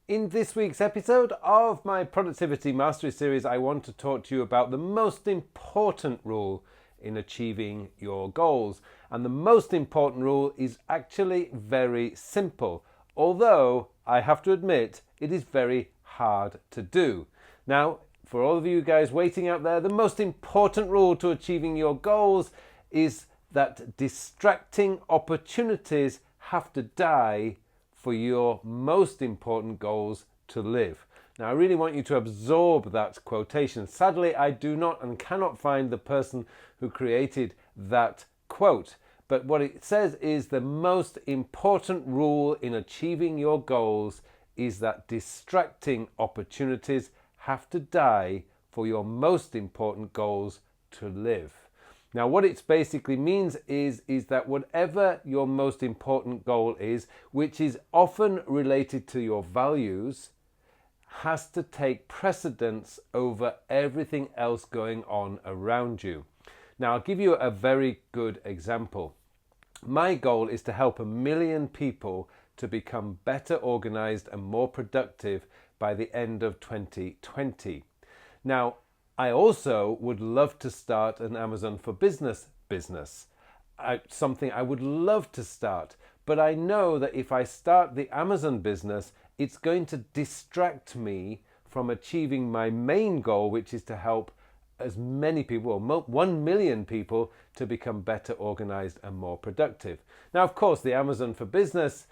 In this week's episode of my Productivity Mastery series, I want to talk to you about the most important rule in achieving your goals. And the most important rule is actually very simple, although I have to admit it is very hard to do. Now, for all of you guys waiting out there, the most important rule to achieving your goals is that distracting opportunities have to die for your most important goals to live. Now, I really want you to absorb that quotation. Sadly, I do not and cannot find the person who created that quote. But what it says is the most important rule in achieving your goals is that distracting opportunities have to die for your most important goals to live. Now, what it basically means is that whatever your most important goal is, which is often related to your values, has to take precedence over everything else going on around you. Now, I'll give you a very good example. My goal is to help 1 million people to become better organized and more productive by the end of 2020. Now, I also would love to start an Amazon for business. Something I would love to start, but I know that if I start the Amazon business, it's going to distract me from achieving my main goal, which is to help as many people, or 1 million people, to become better organized and more productive. Now, of course, the Amazon for business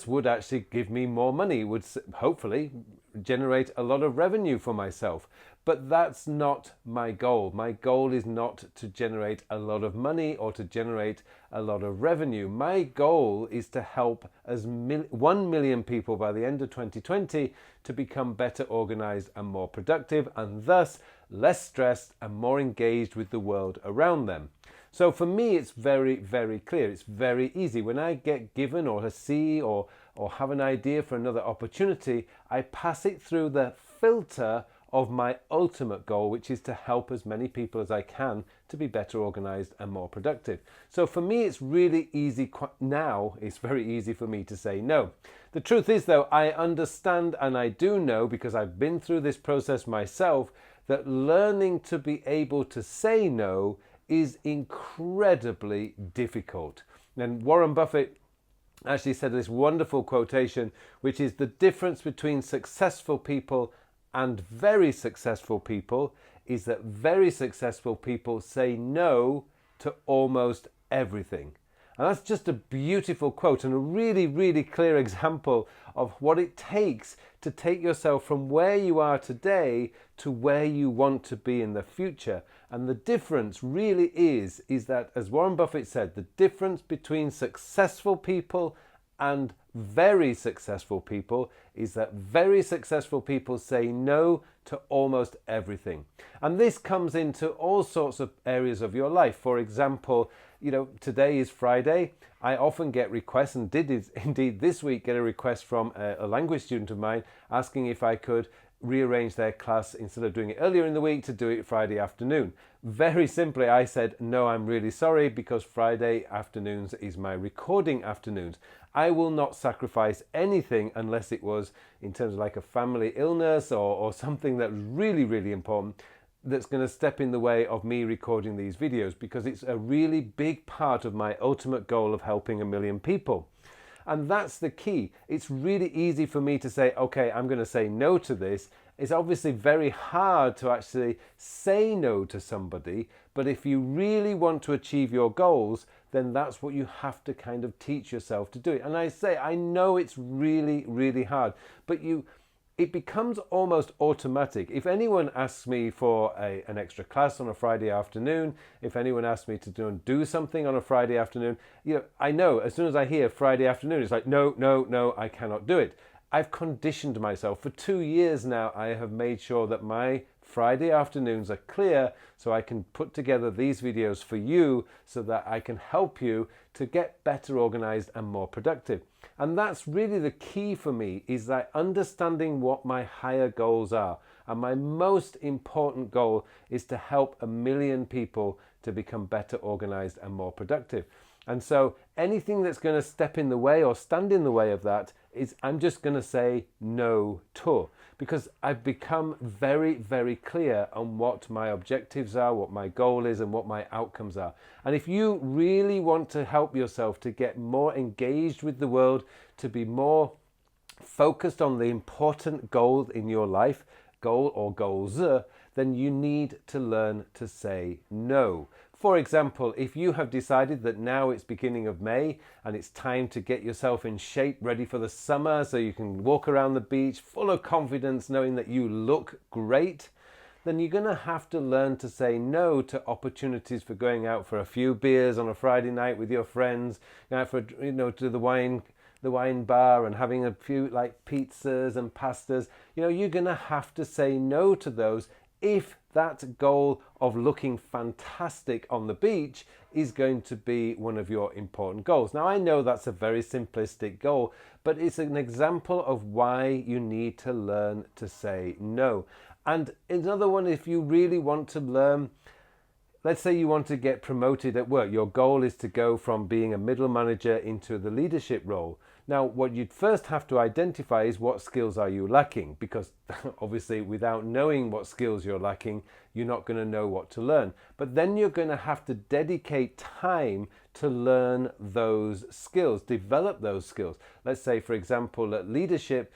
would actually give me more money, would hopefully generate a lot of revenue for myself. But that's not my goal. My goal is not to generate a lot of money or to generate a lot of revenue. My goal is to help 1 million people by the end of 2020 to become better organized and more productive, and thus less stressed and more engaged with the world around them. So for me, it's very, very clear. It's very easy. When I get given or see or have an idea for another opportunity, I pass it through the filter of my ultimate goal, which is to help as many people as I can to be better organized and more productive. So for me, it's really easy now. It's very easy for me to say no. The truth is, though, I understand and I do know, because I've been through this process myself, that learning to be able to say no is incredibly difficult. And Warren Buffett actually said this wonderful quotation, which is the difference between successful people and very successful people is that very successful people say no to almost everything. And that's just a beautiful quote and a really, really clear example of what it takes to take yourself from where you are today to where you want to be in the future. And the difference really is that, as Warren Buffett said, the difference between successful people and very successful people is that very successful people say no to almost everything. And this comes into all sorts of areas of your life. For example, today is Friday. I often get requests, and did indeed this week get a request from a language student of mine asking if I could rearrange their class, instead of doing it earlier in the week, to do it Friday afternoon. Very simply, I said, no, I'm really sorry, because Friday afternoons is my recording afternoons. I will not sacrifice anything unless it was in terms of like a family illness or something that was really, really important that's going to step in the way of me recording these videos, because it's a really big part of my ultimate goal of helping 1 million people. And that's the key. It's really easy for me to say, okay, I'm going to say no to this. It's obviously very hard to actually say no to somebody. But if you really want to achieve your goals, then that's what you have to kind of teach yourself to do it. And I know it's really, really hard, but it becomes almost automatic. If anyone asks me for an extra class on a Friday afternoon, if anyone asks me to do something on a Friday afternoon, I know as soon as I hear Friday afternoon, it's like, no, I cannot do it. I've conditioned myself. For 2 years now, I have made sure that my Friday afternoons are clear so I can put together these videos for you so that I can help you to get better organized and more productive. And that's really the key for me, is that understanding what my higher goals are. And my most important goal is to help 1 million people to become better organized and more productive. And so anything that's going to step in the way or stand in the way of that is I'm just going to say no to, because I've become very, very clear on what my objectives are, what my goal is, and what my outcomes are. And if you really want to help yourself to get more engaged with the world, to be more focused on the important goal in your life, goal or goals, then you need to learn to say no. For example, if you have decided that now it's beginning of May and it's time to get yourself in shape, ready for the summer, so you can walk around the beach full of confidence knowing that you look great, then you're going to have to learn to say no to opportunities for going out for a few beers on a Friday night with your friends, going out for, to the wine bar and having a few like pizzas and pastas. You're going to have to say no to those if that goal of looking fantastic on the beach is going to be one of your important goals. Now, I know that's a very simplistic goal, but it's an example of why you need to learn to say no. And another one, if you really want to learn, let's say you want to get promoted at work. Your goal is to go from being a middle manager into the leadership role. Now, what you'd first have to identify is what skills are you lacking, because obviously without knowing what skills you're lacking, you're not going to know what to learn. But then you're going to have to dedicate time to learn those skills, develop those skills. Let's say, for example, at leadership,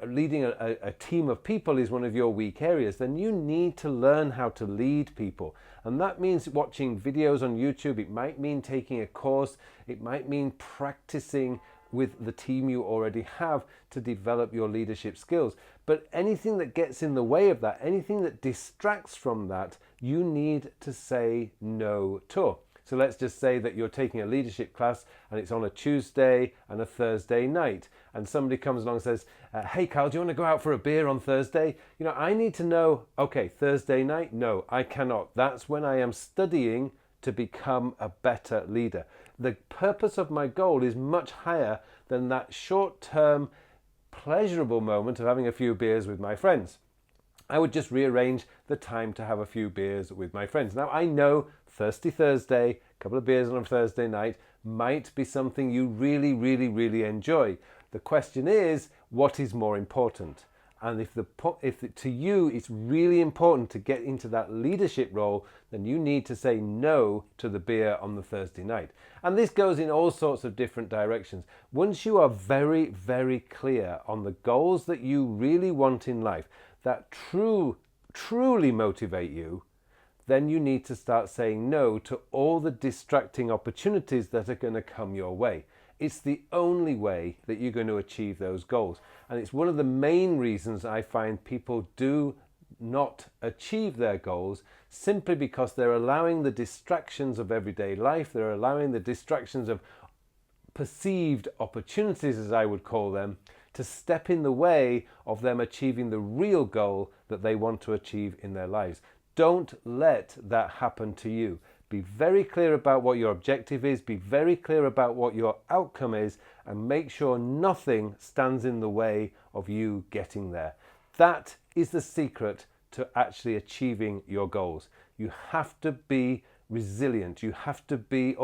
leading a team of people is one of your weak areas, then you need to learn how to lead people. And that means watching videos on YouTube. It might mean taking a course. It might mean practicing with the team you already have to develop your leadership skills. But anything that gets in the way of that, anything that distracts from that, you need to say no to. So let's just say that you're taking a leadership class and it's on a Tuesday and a Thursday night. And somebody comes along and says, hey, Carl, do you want to go out for a beer on Thursday? I need to know, okay, Thursday night? No, I cannot. That's when I am studying to become a better leader. The purpose of my goal is much higher than that short-term pleasurable moment of having a few beers with my friends. I would just rearrange the time to have a few beers with my friends. Now, I know Thirsty Thursday, a couple of beers on a Thursday night, might be something you really, really, really enjoy. The question is, what is more important? And if to you it's really important to get into that leadership role, then you need to say no to the beer on the Thursday night. And this goes in all sorts of different directions. Once you are very, very clear on the goals that you really want in life, that truly motivate you, then you need to start saying no to all the distracting opportunities that are going to come your way. It's the only way that you're going to achieve those goals. And it's one of the main reasons I find people do not achieve their goals, simply because they're allowing the distractions of everyday life, they're allowing the distractions of perceived opportunities, as I would call them, to step in the way of them achieving the real goal that they want to achieve in their lives. Don't let that happen to you. Be very clear about what your objective is, be very clear about what your outcome is, and make sure nothing stands in the way of you getting there. That is the secret to actually achieving your goals. You have to be resilient. You have to be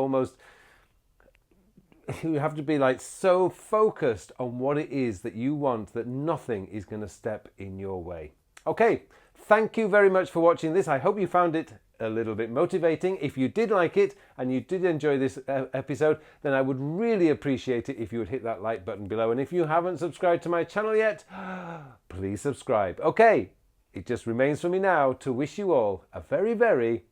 like so focused on what it is that you want that nothing is going to step in your way. Okay, thank you very much for watching this. I hope you found it a little bit motivating. If you did like it and you did enjoy this episode, then I would really appreciate it if you would hit that like button below. And if you haven't subscribed to my channel yet, please subscribe. Okay, it just remains for me now to wish you all a very, very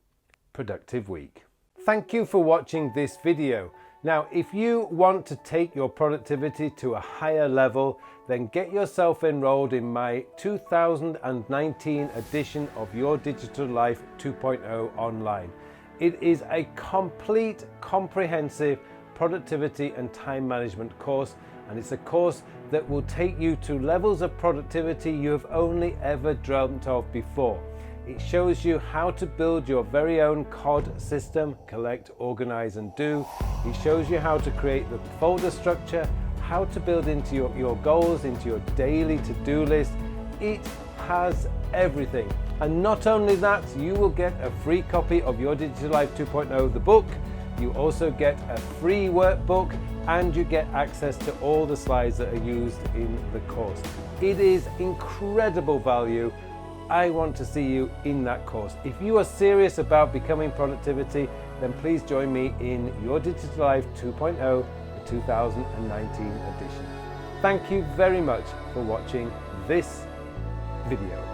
productive week. Thank you for watching this video. Now, if you want to take your productivity to a higher level, then get yourself enrolled in my 2019 edition of Your Digital Life 2.0 online. It is a complete, comprehensive productivity and time management course, and it's a course that will take you to levels of productivity you have only ever dreamt of before. It shows you how to build your very own COD system, collect, organize and do. It shows you how to create the folder structure, how to build into your goals, into your daily to-do list. It has everything. And not only that, you will get a free copy of Your Digital Life 2.0, the book. You also get a free workbook and you get access to all the slides that are used in the course. It is incredible value. I want to see you in that course. If you are serious about becoming productivity, then please join me in Your Digital Life 2.0, the 2019 edition. Thank you very much for watching this video.